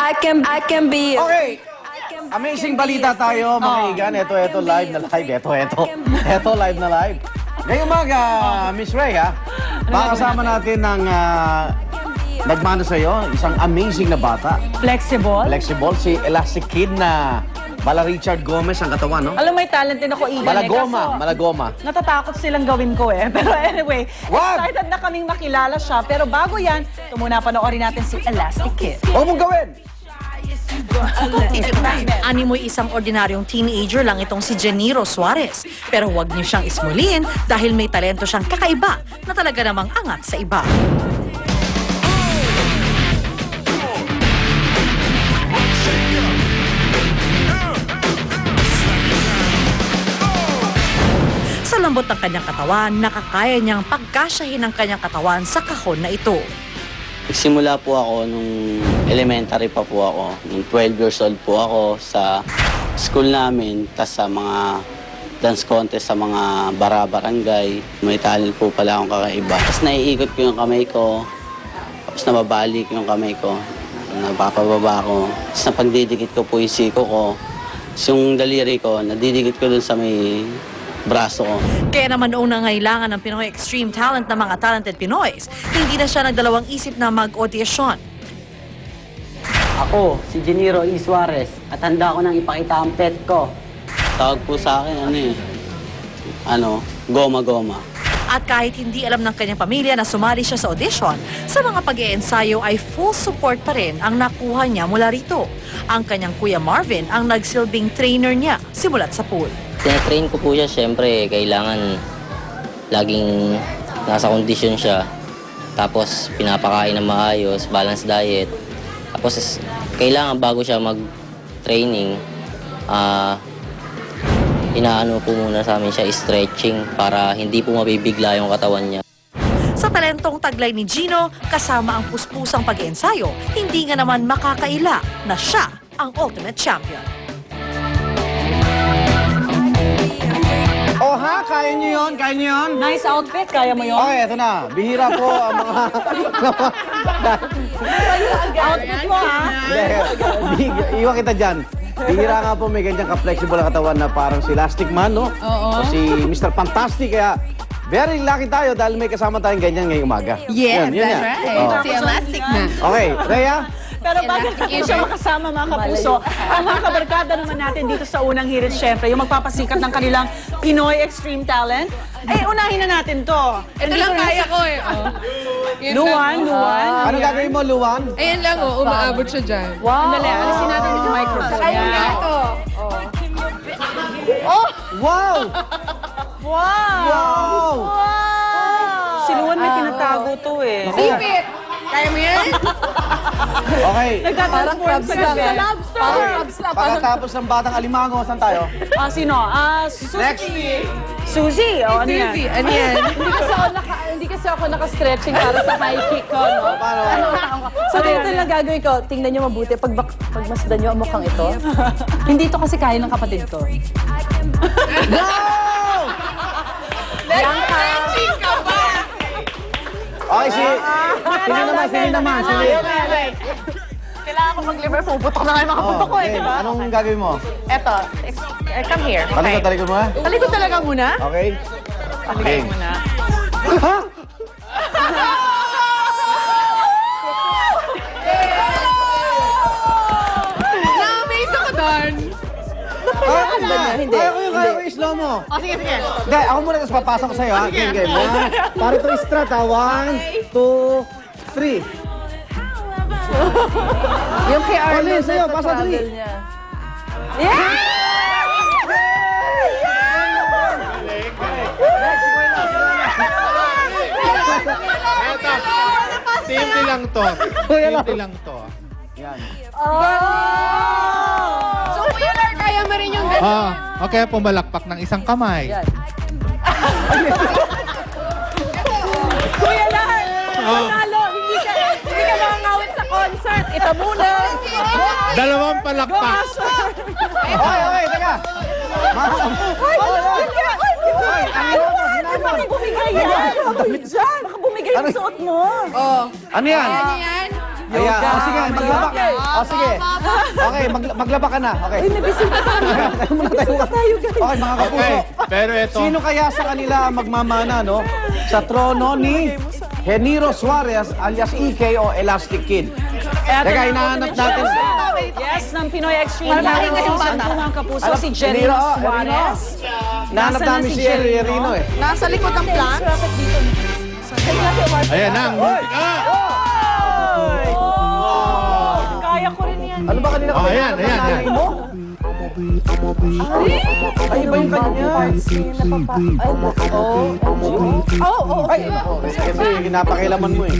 I can be Okay. Amazing balita tayo, mga igan. Ito, live na live. Ito, live na live. Ngayong umaga, Miss Ray, ha? Makakasama natin ng nagmano sa'yo, isang amazing na bata. Flexible. Flexible, si Elastic Kid na Mala Richard Gomez ang katawan, no? Alam, may talent din ako, Igan. Malagoma. Natatakot silang gawin ko eh. Pero anyway, excited na kaming makilala siya. Pero bago yan, ito muna panoorin natin si Elastic Kid. Huwag mong gawin! Animoy isang ordinaryong teenager lang itong si Jeniro Suarez. Pero huwag niyo siyang ismulin dahil may talento siyang kakaiba na talaga namang angat sa iba. Sa lambot ng kanyang katawan, nakakaya niyang pagkasyahin ang kanyang katawan sa kahon na ito. Nagsimula po ako nung elementary pa po ako. Nung 12 years old po ako sa school namin, tas sa mga dance contest sa mga barangay. May talent po pala akong kakaiba. Tapos naiikot ko yung kamay ko, tapos nababalik yung kamay ko, napapababa ko. Tapos napagdidikit ko po yung siko ko. Tapos yung daliri ko, nadidikit ko dun sa may braso ko. Kaya naman noong nangailangan ng Pinoy Extreme Talent ng mga talented Pinoys, hindi na siya nagdalawang isip na mag-audition. Ako, si Jeniro E. Suarez, at handa ko nang ipakita ang pet ko. Tawag po sa akin, goma-goma. At kahit hindi alam ng kanyang pamilya na sumali siya sa audition, sa mga pag-iensayo ay full support pa rin ang nakuha niya mula rito. Ang kanyang kuya Marvin ang nagsilbing trainer niya simulat sa pool. Tinatrain ko po siya, syempre, kailangan laging nasa kondisyon siya. Tapos, pinapakain ng maayos, balanced diet. Tapos, kailangan bago siya mag-training, inaano po muna sa amin siya, stretching, para hindi po mabibigla yung katawan niya. Sa talentong taglay ni Gino, kasama ang puspusang pag-iensayo, hindi nga naman makakaila na siya ang ultimate champion. Oh ha, kaya niyo yun? Nice outfit, kaya mo yun? Okay, ito na. Bihira po ang mga... Outfit mo, ha? Iwan kita dyan. Bihira nga po may ganyan ka-flexible na katawan na parang si Elastic Man, no? Oo. O si Mr. Fantastic, kaya very lucky tayo dahil may kasama tayong ganyan ngayong umaga. Yes, Yun that's yan. right. Oh. Si Elastic na. Okay, Rhea? Pero bago natin siya makasama, mga kapuso, ang mga kabarkada naman natin dito sa unang hirit, syempre, yung magpapasikat ng kanilang Pinoy Extreme Talent, ay unahin na natin to. Ito lang kaya ko eh. Oh. Luwan. Anong gagawin mo, Luwan? Ayan lang oh, umaabot siya dyan. Wow. Andali, alisin natin yung microphone. Kaya mo Yan. ito. Wow! Wow! Si Luwan may tinatago to eh. Sipit! Kaya mo yan? Okay. Nagtatransform sa gabi. Pagkatapos ng Batang Alimango, saan tayo? Sino? Next. Suzy. O, ano yan? Suzy, ano yan? Hindi kasi ako naka-stretching para sa high kick ko, no? Paano? So, ito lang gagawin ko. Tingnan nyo mabuti. Pagmasdan nyo ang mukhang ito. Hindi ito kasi kaya ng kapatid ko. No! Stretching ka ba? Okay, sino naman. Kailangan ko mag-liver. Puputok na nga yung mga putok ko, eh, di ba? Anong gagawin mo? Eto. Come here. Okay. Talikod mo, ha? Talikod talaga muna? Okay. Okay. Muna. Ha? Na-amaze ako doon. Hindi. Kaya ko yung slow mo. Sige. Hindi, ako muna tapos papasok ko sa'yo, ha? Game. Para ito strat, ha? 1, 2, 3. Yung kay Arlo Sa'yo, pasa 3. Simple lang to. Simple lang to. Yan. So, Kuya Lar, kaya mo rin yung gano'n. Okay, pumalakpak ng isang kamay. Kuya Lar! Panalo! Hindi ka makangawit sa concert. Ito muna. Dalawang palakpak. Okay, teka. Baka bumigay yan. Baka bumigay yung suot mo. Oh. Ano yan? Ano yan? Ayan, sige, maglaba ka. Sige. Okay, maglaba ka na. Okay. Uy, nabisita tayo. Nabisita tayo, guys. Okay, mga kapuso. Okay, pero ito. Sino kaya sa kanila magmamana, no? Sa trono ni Heniro Suarez alias EK o Elastic Kid. Teka, hinahanap natin. Yes, ng Pinoy Extreme Talent Season 2 mga kapuso, si Jenny Heniro, Suarez. Nahanap Nasaan na namin si si Jenny, Rino eh. Nasa likod ng plant. Ayan na, ang multi. Kaya ko rin yan. Ano ba kanina Oh, ayan, ayan, ayan. mo? Ay, iba yung kanya. Ay, kasi ginapakilaman mo eh.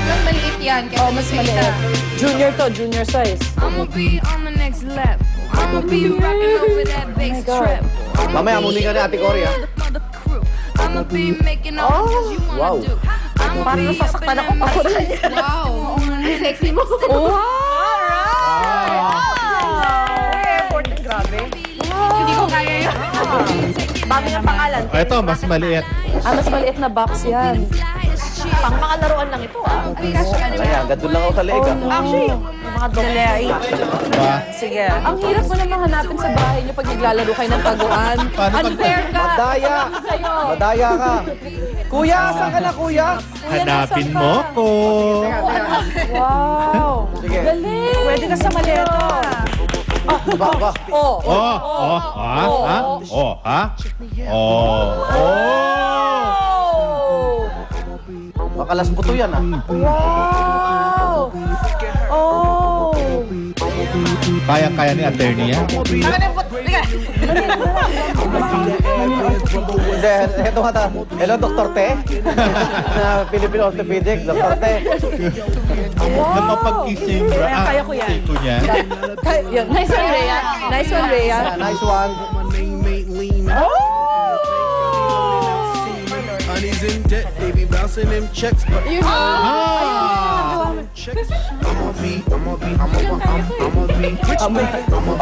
Mas maliit yan. Oh, mas maliit. Junior to, junior size. I'ma be on the next level. I'ma be rocking over that bass trap. Mamaya, muli ka na Ate Cory ah. Mother crew. I'ma be making all the moves you wow. wanna do. I'ma be up in that mix. Wow. Ang sexy mo. Hindi ko kaya yun. Bago yung pangalan. Ito, mas maliit. Mas maliit na box yan. Pang mga laruan lang ito ah. Ayan, gandun lang ako sa leg ah. Actually, yung mga dalay. Ba? Sige. Ang hirap mo naman hanapin sa bahay niyo pag naglalaro kayo ng taguan. Paano pag- Unfair ka. Madaya! Madaya ka! Kuya, saan ka na kuya? Hanapin mo ko. Wow. Sige. Galing. Pwede ka sa maleta. Ba, ba. Oh, ha? Ha? Oh, ha? Oh, Makalas buto yan ah. Wow. Oh. Kaya-kaya ni attorney yan. Hindi, ito nga ta. Hello, Dr. Te? Na Filipino Orthopedic, Dr. Te. Napapag-ising Kaya ko yan. siko niya. Nice one, Rhea. Nice one, Rhea. Yeah, nice one. Honey's in debt, they be bouncing them checks, but Ah!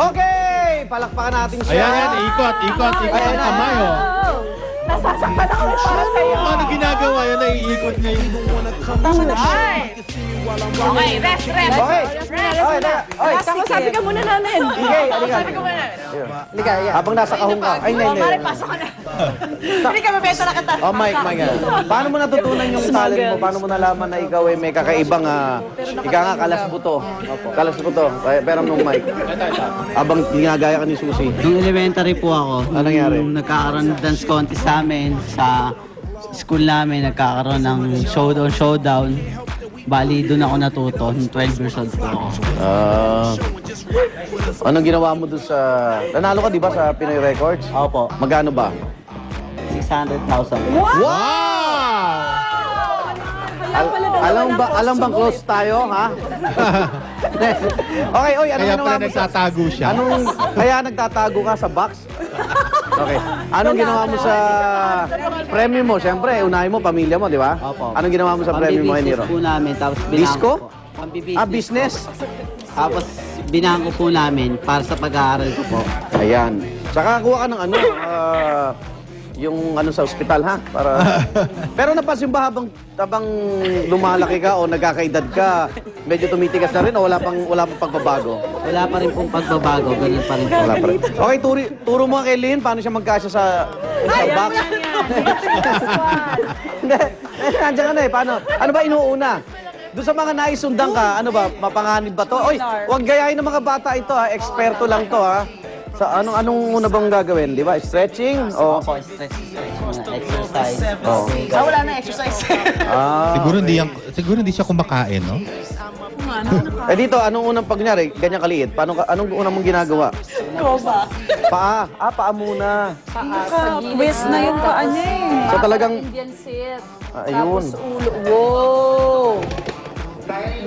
Okay! Palakpakan natin siya. Ayan, yan. Ikot ang kamay, oh. Nasasaktan ako para sa'yo. Ano ginagawa yan? Naiikot niya yung... Okay, rest. Okay. Okay, na. Okay. Kakasabi ka muna namin. Sige, halika. Halika, yeah. Habang nasa kahong ka. Ay, hindi. Mare, pasok ka na. Hindi ka mabenta na kita. Oh, Mike. Paano mo natutunan yung talent mo? Paano mo nalaman na ikaw ay may kakaibang, ika nga, kalasbuto. Kalasbuto. Pero nung Mike. Habang ginagaya ka ni Susie. Nung elementary po ako, Ano nangyari? nung nagkakaroon ng dance contest namin sa school namin, nagkakaroon ng showdown. Bali, doon ako natuto. Nung 12 years old po ako. Anong ginawa mo dun sa... Nanalo ka, di ba, sa Pinoy Records? Opo, Magkano ba? 600,000. Wow! Alam bang close tayo, ha? Okay, oy, anong Kaya ginawa pala mo sa... nagtatago siya. Kaya nagtatago ka sa box? Okay. Anong ginawa mo sa premium mo? Siyempre, unahin mo, pamilya mo, di ba? Opo. Anong ginawa mo sa premium mo, Pambibusiness Eniro? po namin, tapos Disco? Pambibusiness. Business? Tapos binangko po namin para sa pag-aaral ko po. Ayan. Saka kuha ka ng ano, yung ano sa ospital, ha? Para... Pero napansin ba habang lumalaki ka o nagkakaedad ka, medyo tumitigas na rin o wala pang pagbabago? Wala pa rin pong pagbabago, ganun pa rin po. Wala pa rin. Okay, turo mo kay Lynn, paano siya magkasya sa box? Hindi, nandiyan ka na eh. Paano? Ano ba inuuna? Doon sa mga naisundan ka, ano ba, mapanganib ba to? Oy, huwag gayahin ng mga bata ito ha, eksperto lang to ha. Sa anong una bang gagawin, di ba? Stretching? O... Opo, exercise. Oh. Wala na exercise. Siguro hindi siya kumakain, no? Eh dito, anong unang pagnyari? Ganyan kaliit. Anong unang mong ginagawa? Koba. Paa. Paa muna. Twist na yung paa niya eh. So talagang... Indian sit. Ayun. Tapos ulo. Wow.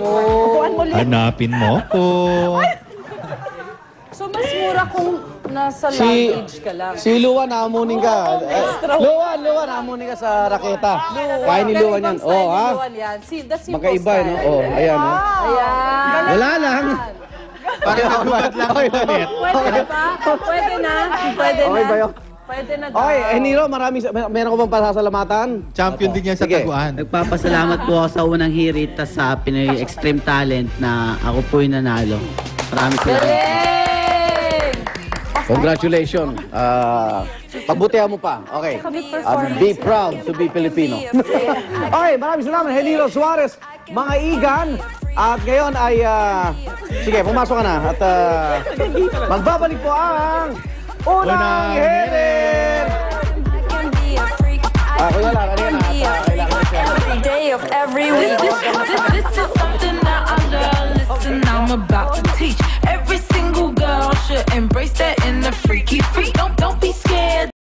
Upuan mo ulit. Hanapin mo ko. So, mas mura kung nasa luggage ka lang. Si Luan, nakamunin ka. Luan, nakamunin ka sa raketa. Kaya ni Luan yan. Oh, ha? That's simple Magkaiba, no? style. Oh, ayan, no? Ayan. Wala lang. Parang nagulat lang ng ulit. Pwede na ba? Pwede na. Pwede Okay ba na. yun? Pwede na daw. Okay, Nilo, meron ko bang pasasalamatan? Champion din yan sa Sige. taguan. Nagpapasalamat po ako sa unang hirit tas sa Pinoy Extreme Talent na ako po yung nanalo. Maraming salamat. Galing! Congratulations. Pagbutihan mo pa. Okay. Be proud to be Filipino. Okay, maraming salamat. Henilo Suarez, mga igan. At ngayon ay, sige, pumasok ka na. At magbabalik po ang Unang Hirit! Kuya lang, kanina. Kailangan siya. Every day of every week. This is something that I love. Listen, I'm about to teach.